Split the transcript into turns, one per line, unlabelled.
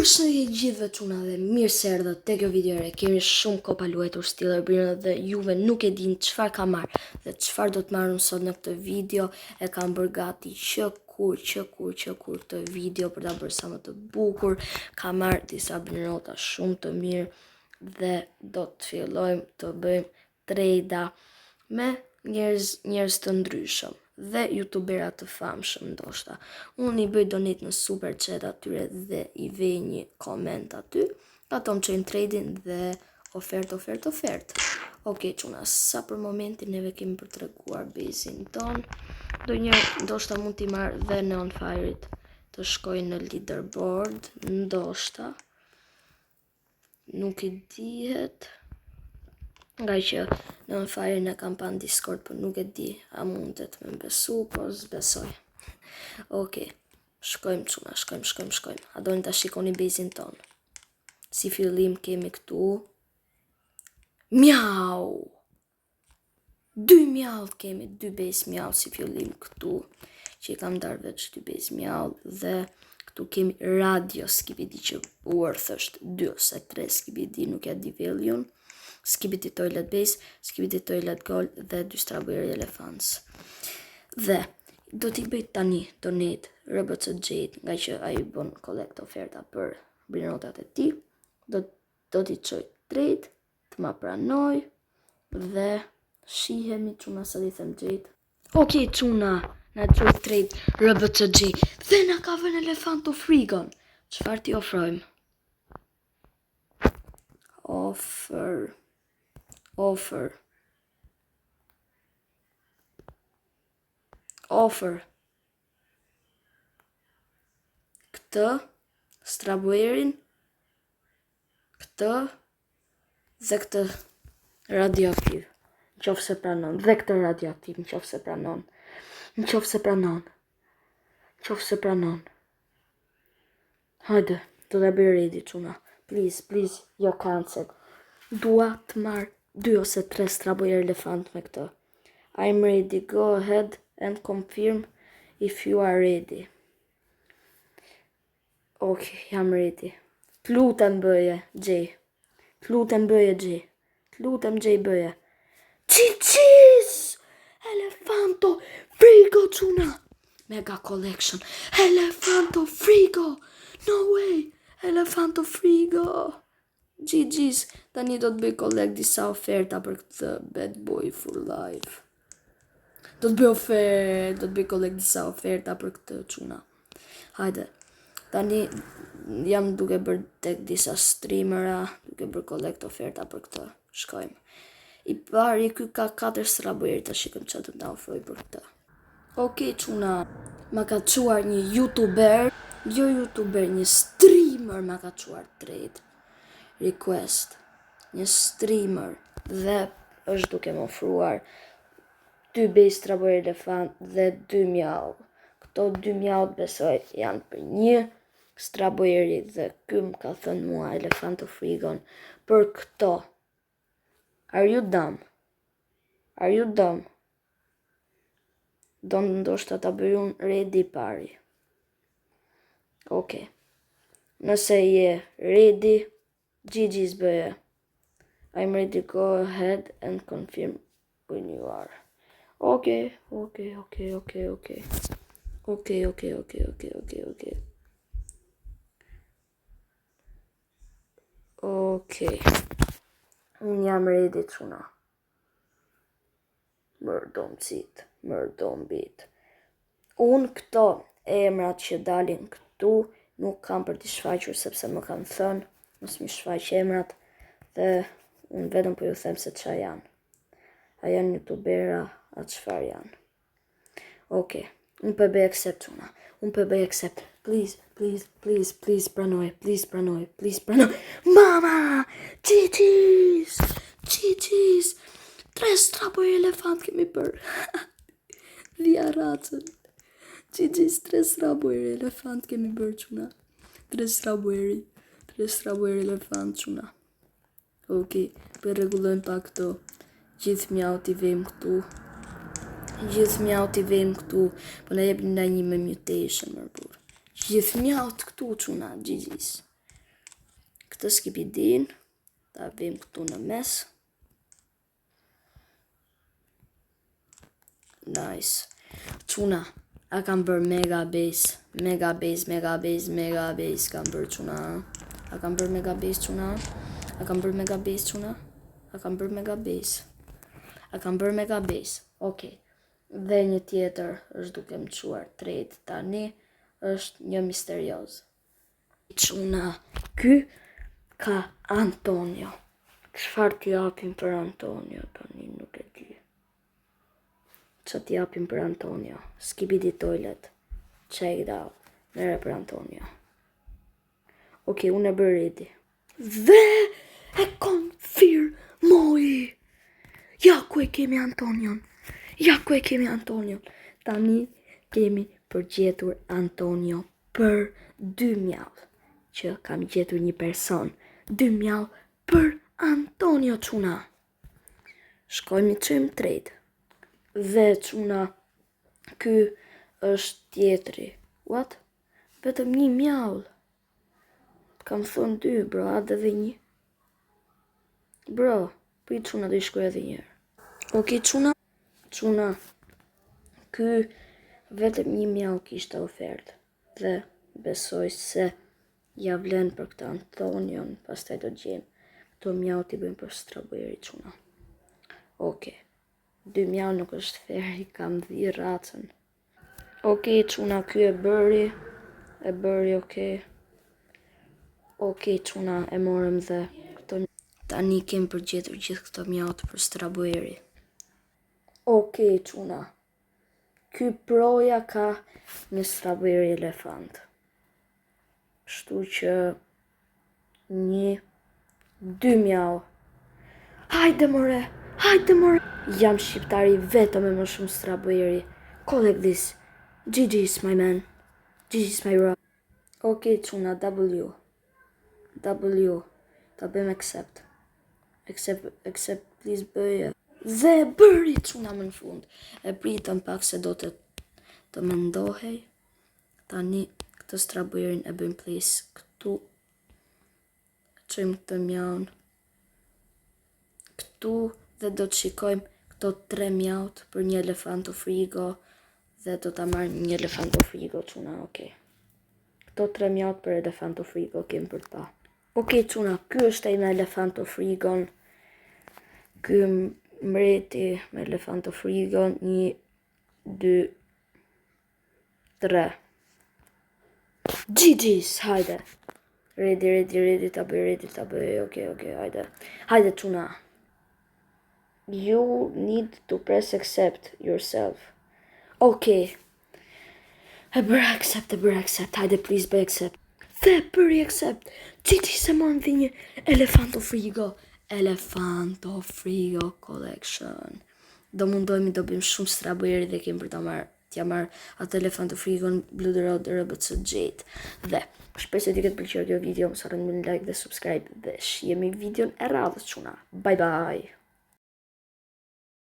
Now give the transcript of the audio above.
Përshëndetje gjithëve çuna dhe mirë se erdhët te kjo video re. Kemi shumë kopa luajtur Steeler Brina dhe juve nuk e dini çfarë ka marrë dhe çfarë do të marrëm sot në këtë video. E kam bërë gati që kur këtë video për ta bërë sa më të bukur. Ka marrë disa brinota shumë të mirë dhe do të fillojmë të bëjmë trade me njerëz të ndryshëm dhe youtubera të famshëm ndoshta. Unë i bëj donate në super chat atyre dhe i vej një koment aty. Ato më çojnë trading dhe ofert. Okej çuna, sa për momentin neve kemi për treguar bazin ton. Ndoshta mund t'i marr dhe Neon Fire-it të shkoj në leaderboard, ndoshta. Nuk i dihet. Nga që në Fire-in e kam pa në Discord, për nuk e di a mundet me besu, po zbesoj. Okej, shkojmë çuna, shkojmë. A doni ta shikoni bazin ton? Si fillim kemi këtu. Miau! 2 miau kemi, 2 base miau si fillim këtu. Që i kam darë veç 2 base miau dhe këtu kemi radio skibidi që worth është 2 ose 3 skibidi, nuk e di value-n. Skibidi toilet base, skibidi toilet gold dhe 2 strawberry elephants. Dhe do t'i bëj tani donate RBC Jade, nga që ai bën collect oferta për brinotat e tij. Do t'i çoj trade, të ma pranoj dhe shihemi çuna sa i them Jade. Okej çuna, na çoj trade RBC Jade dhe na ka vënë elefanto frigon. Çfarë t'i ofrojmë? Offer. Këtë strawberry-n, këtë dhe këtë radioaktiv. Nëse pranon, dhe këtë radioaktiv, nëse pranon. Hajde, do ta bëj ready çuna. Please, jo cancel. Dua të marr 2 ose 3 strawberry elefant me këtë. I'm ready. Go ahead and confirm if you are ready. Okay, jam ready. Lutem bëje, Jay. Lutem Jay bëje. Çiçis! Elefanto frigo çuna. Mega collection. Elefanto frigo. No way. Elefanto frigo. GG's. Tani do të bëj collect disa oferta për këtë bad boy for life. Do të bëj collect disa oferta për këtë çuna. Hajde. Tani jam duke bërë tek disa streamera, duke bërë collect oferta për këtë. Shkojmë. I pari ky ka 4 strawberry, ta shikojmë çfarë do të na ofroj për këtë. Okej çuna, ma ka çuar një youtuber, një streamer ma ka çuar trade request. Një streamer dhe është duke më ofruar 2 base strawberry elefant dhe 2 miau. Këto 2 miau besoj janë për 1 strawberry dhe ky më ka thënë mua elefanto frigon për këto. Are you dumb? Do ndoshta ta bëj unë ready pari. Okej. Nëse je ready, GG's bëje. I'm ready, go ahead and confirm when you are. Okay. Unë jam ready çuna. Mërdom. Unë këto emrat që dalin këtu nuk kam për t'i shfaqur sepse më kanë thënë mos mi shfaq emrat dhe unë vetëm po ju them se çfarë janë. A janë youtubera, a çfarë janë. Okej, unë po bëj accept. Please pranoj. Mama! Çiçis! 3 strawberry elefant kemi bërë. Via racën. Çiçis, 3 strawberry elefant kemi bërë çuna. 3 strawberry elefant çuna. Okej, për rregullojmë pak këto. Gjithë mjaut i vejmë këtu. Po na jepni ndaj një me mutation më burr. Gjithë mjaut këtu çuna, GG's. këtë skibidin, ta vim këtu në mes. Nice. Quna, a kam bërë mega base, kam bërë quna. A kam bërë mega base quna. A kam bërë mega base quna. A kam bërë mega base. A kam bërë mega base. Okej. Dhe një tjetër është duke më quar trade tani, është një misterioz. Quna, ky ka Antonio. Çfarë t'ju japim për Antonio tani, nuk e di. Që t'ju japim për Antonio? Skibidi toilet. Check it out. Mere për Antonio. Okej, unë e bërë ready. Dhe e konfirmoj. Ja ku e kemi Antonion. Tani kemi përgjetur Antonio për 2 mjavë. Që kam gjetur një person. 2 mjavë për Antonio, quna. Shkojmë i qëjmë trade. Dhe quna, ky është tjetri. What? Vetëm 1 mjavë. Kam thonë 2, bro, adhe dhe 1. Bro, prit quna dhe i shkoj edhe njërë. Okej, quna, ky vetëm 1 mjavë kishte ofertë. Dhe besoj se ja vlen për këtë Antonion, pastaj do gjemë. Këto mjavë t'i bëjmë për strawberry, quna. Okej, 2 mjavë nuk është fair, i kam 10 racën. Okej, quna, ky e bëri, okej. Okej, quna, e morëm dhe këto. Tani kem përgjetur gjithë këto mjavë për strawberry. Okej, quna. Ky proja ka një strawberry elefant. Kështu që 1, 2 mjavë. Hajde more. Jam shqiptari vetëm me më shumë strawberry. Collect this. GG's my man. GG's my bro. Okej, quna, W. Ta bëjmë accept. Accept, please bëje. Dhe bëri quna më në fund. E pritëm pak se do të mendohej. Tani këtë strawberry e bëjmë place këtu. Qëjmë këtë mjavën këtu dhe do të shikojmë këto 3 mjavët për një elefanto frigo dhe do të marrë një elefanto frigo, quna, okej. Këto 3 mjavët për elefanto frigo kemë për ta. Okej, quna, ky është e në elefanto frigon. Ky mreti me elefanto frigon. 1, 2, 3. GG's, hajde. Ready, ta bëj, okej, hajde. Hajde, quna. You need to press accept yourself. Okej. E bërë accept, hajde, please bëj accept. Dhe bëri accept. Gigi se morëm dhe një Elefanto Frigo Collection. Do mundohemi do bëjmë shumë strawberry dhe kemë për t'ja marrë atë Elefanto Frigon Blue the Road RBC Jet. Dhe shpresoj t'ju ketë pëlqyer kjo video, mos harroni me like dhe subscribe dhe shihemi videon e radhës, çuna. Bye bye.